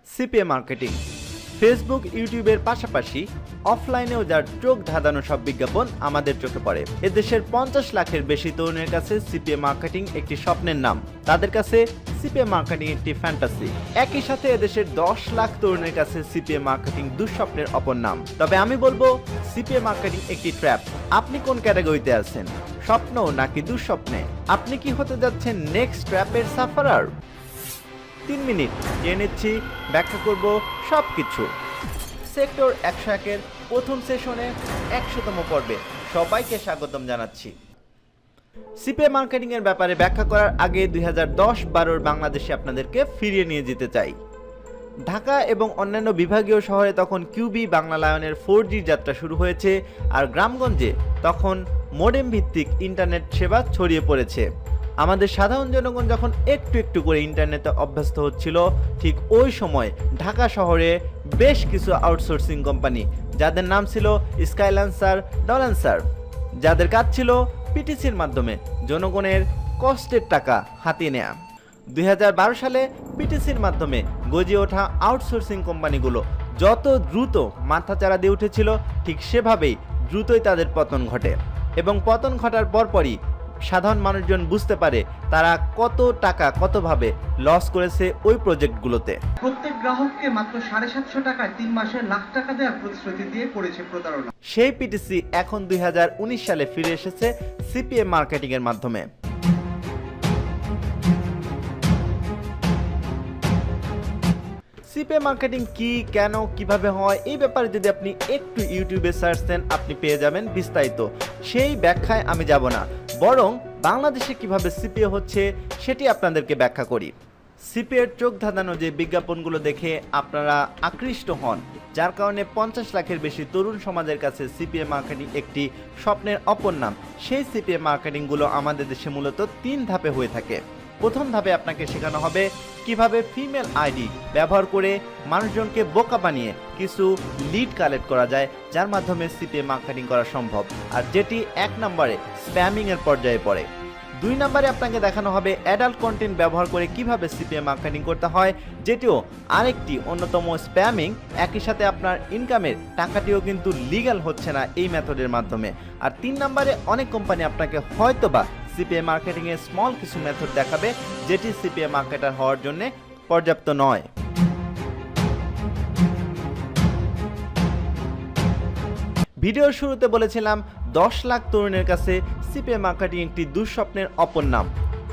CPA marketing. Facebook, ইউটিউবের পাশাপাশি অফলাইনেও যার চোখ ধাঁধানো সব বিজ্ঞাপন আমাদের চোখে পড়ে। এদেশের 50 লাখের বেশি তরুণের কাছে সিপিএ মার্কেটিং একটি স্বপ্নের নাম। তাদের কাছে সিপিএ মার্কেটিং একটি ফ্যান্টাসি। একই সাথে এদেশের 10 লাখ তরুণের কাছে সিপিএ মার্কেটিং দুঃস্বপ্নের অপর নাম। তবে আমি বলবো সিপিএ মার্কেটিং একটি ট্র্যাপ। আপনি কোন ক্যাটাগরিতে আছেন, স্বপ্ন নাকি দুঃস্বপ্নে? আপনি কি হতে যাচ্ছেন নেক্সট ট্র্যাপের সাফারার? 3 মিনিট নিয়ে নিচ্ছি, ব্যাখ্যা করব সবকিছু। সেক্টর 101-এর প্রথম সেশনে 100তম পর্বে সবাইকে স্বাগতম জানাচ্ছি। সিপিএ মার্কেটিং এর ব্যাপারে ব্যাখ্যা করার আগে 2010-12 বাংলাদেশে আপনাদেরকে ফিরিয়ে নিয়ে যেতে চাই। ঢাকা এবং অন্যান্য বিভাগীয় শহরে তখন কিউবি বাংলা লায়নের 4G যাত্রা শুরু হয়েছে, আর গ্রামগঞ্জে তখন মডেম ভিত্তিক ইন্টারনেট সেবা ছড়িয়ে পড়েছে। আমাদের সাধারণ জনগণ যখন একটু একটু করে ইন্টারনেটে অভ্যস্ত হচ্ছিল, ঠিক ওই সময় ঢাকা শহরে বেশ কিছু আউটসোর্সিং কোম্পানি, যাদের নাম ছিল স্কাইল্যান্সার, ডলান্সার, যাদের কাজ ছিল পিটিসির মাধ্যমে জনগণের কষ্টের টাকা হাতিয়ে নেয়া। 2012 সালে পিটিসির মাধ্যমে গজিয়ে ওঠা আউটসোর্সিং কোম্পানিগুলো যত দ্রুত মাথাচাড়া দিয়ে উঠেছিল, ঠিক সেভাবেই দ্রুতই তাদের পতন ঘটে। এবং পতন ঘটার পরপরই সাধারণ মানুষজন বুঝতে পারে তারা কত টাকা কতভাবে লস করেছে ওই প্রজেক্টগুলোতে। প্রত্যেক গ্রাহককে মাত্র 750 টাকায় 3 মাসে লাখ টাকা দেওয়ার প্রতিশ্রুতি দিয়ে করেছে প্রতারণা। সেই পিটিসি এখন 2019 সালে ফিরে এসেছে সিপিএ মার্কেটিং এর মাধ্যমে। সিপিএ মার্কেটিং কি, কেন, কিভাবে হয়, এই ব্যাপারে যদি আপনি একটু ইউটিউবে সার্চ দেন আপনি পেয়ে যাবেন বিস্তারিত। সেই ব্যাখ্যায় আমি যাব না, বরং বাংলাদেশে কিভাবে সিপিএ হচ্ছে সেটি আপনাদেরকে ব্যাখ্যা করি। সিপিএর চোখ ধাঁধানো যে বিজ্ঞাপনগুলো দেখে আপনারা আকৃষ্ট হন, যার কারণে 50 লাখের বেশি তরুণ সমাজের কাছে সিপিএ মার্কেটিং একটি স্বপ্নের অপর নাম, সেই সিপিএ মার্কেটিংগুলো আমাদের দেশে মূলত 3 ধাপে হয়ে থাকে। প্রথম ধাপে আপনাকে শেখানো হবে কিভাবে ফিমেল আইডি ব্যবহার করে মানুষজনকে বোকা বানিয়ে কিছু লিড কালেক্ট করা যায়, যার মাধ্যমে সিপিএ মার্কেটিং করা সম্ভব, আর যেটি 1 নম্বরে স্প্যামিং এর পর্যায়ে পড়ে। 2 নম্বরে আপনাকে দেখানো হবে অ্যাডাল্ট কন্টেন্ট ব্যবহার করে কিভাবে সিপিএ মার্কেটিং করতে হয়, যেটিও আরেকটি অন্যতম স্প্যামিং। একই সাথে আপনার ইনকামের টাকাটিও কিন্তু লিগ্যাল হচ্ছে না এই মেথডের মাধ্যমে। আর 3 নম্বরে অনেক কোম্পানি আপনাকে হয়তোবা সিপিএ মার্কেটিং এর স্মল কিছু মেথড দেখাবে, যেটি সিপিএ মার্কেটার হওয়ার জন্য পর্যাপ্ত নয়। ভিডিওর শুরুতে বলেছিলাম 10 লাখ তরুণের কাছে সিপিএ মার্কেটিং একটি দুঃস্বপ্নের অপর নাম।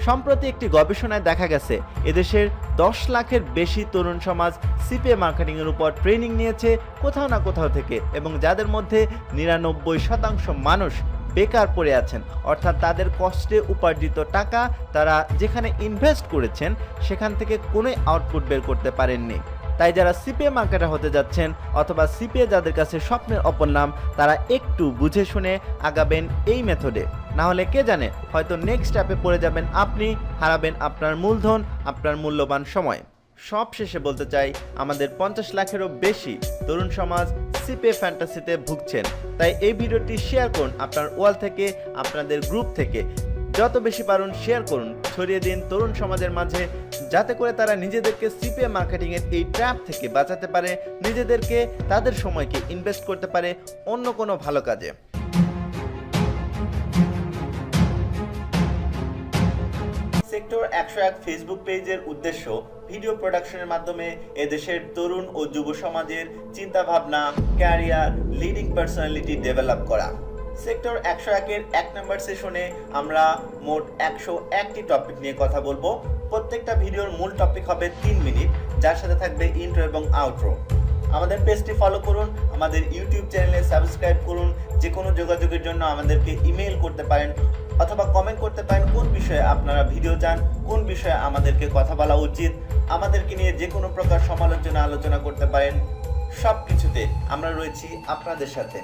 সম্প্রতি একটি গবেষণায় দেখা গেছে এদেশের 10 লাখের বেশি তরুণ সমাজ সিপিএ মার্কেটিং এর উপর ট্রেনিং নিয়েছে কোথাও না কোথাও থেকে, এবং যাদের মধ্যে 99% মানুষ বেকার পড়ে আছেন, অর্থাৎ তাদের কষ্টে উপার্জিত টাকা তারা যেখানে ইনভেস্ট করেছেন সেখান থেকে কোনো আউটপুট বের করতে পারেননি। তাই যারা সিপিএ মার্কেটার হতে যাচ্ছেন অথবা সিপিএ যাদের কাছে স্বপ্নের অপর নাম, তারা একটু বুঝে শুনে আগাবেন এই মেথডে, না হলে কে জানে হয়তো নেক্সট স্টেপে পড়ে যাবেন আপনি, হারাবেন আপনার মূলধন, আপনার মূল্যবান সময়। সব শেষে বলতে চাই, আমাদের 50 লাখেরও বেশি তরুণ সমাজ সিপিএ ফ্যান্টাসিতে ভুগছেন। তাই এই ভিডিওটি শেয়ার করুন আপনার ওয়াল থেকে, আপনাদের গ্রুপ থেকে, যত বেশি পারুন শেয়ার করুন, ছড়িয়ে দিন তরুণ সমাজের মাঝে, যাতে করে তারা নিজেদেরকে সিপিএ মার্কেটিং এর এই ট্র্যাপ থেকে বাঁচাতে পারে, নিজেদেরকে তাদের সময়কে ইনভেস্ট করতে পারে অন্য কোনো ভালো কাজে। সেক্টর 101 ফেসবুক পেজের উদ্দেশ্য ভিডিও প্রোডাকশনের মাধ্যমে এদেশের তরুণ ও যুব সমাজের চিন্তা ভাবনা, ক্যারিয়ার, লিডিং পার্সোনালিটি ডেভেলপ করা। সেক্টর 101-এর 1 নম্বর সেশনে আমরা মোট 101টি টপিক নিয়ে কথা বলবো। প্রত্যেকটা ভিডিওর মূল টপিক হবে 3 মিনিট, যার সাথে থাকবে ইন্ট্রো এবং আউট্রো। আমাদের পেজটি ফলো করুন, আমাদের ইউটিউব চ্যানেলে সাবস্ক্রাইব করুন। যে কোনো যোগাযোগের জন্য আমাদেরকে ইমেল করতে পারেন অথবা কমেন্ট করতে পারেন কোন বিষয়ে আপনারা ভিডিও চান, কোন বিষয়ে আমাদেরকে কথা বলা উচিত, আমাদেরকে নিয়ে যে কোনো প্রকার সমালোচনা আলোচনা করতে পারেন। সব কিছুতে আমরা রয়েছি আপনাদের সাথে।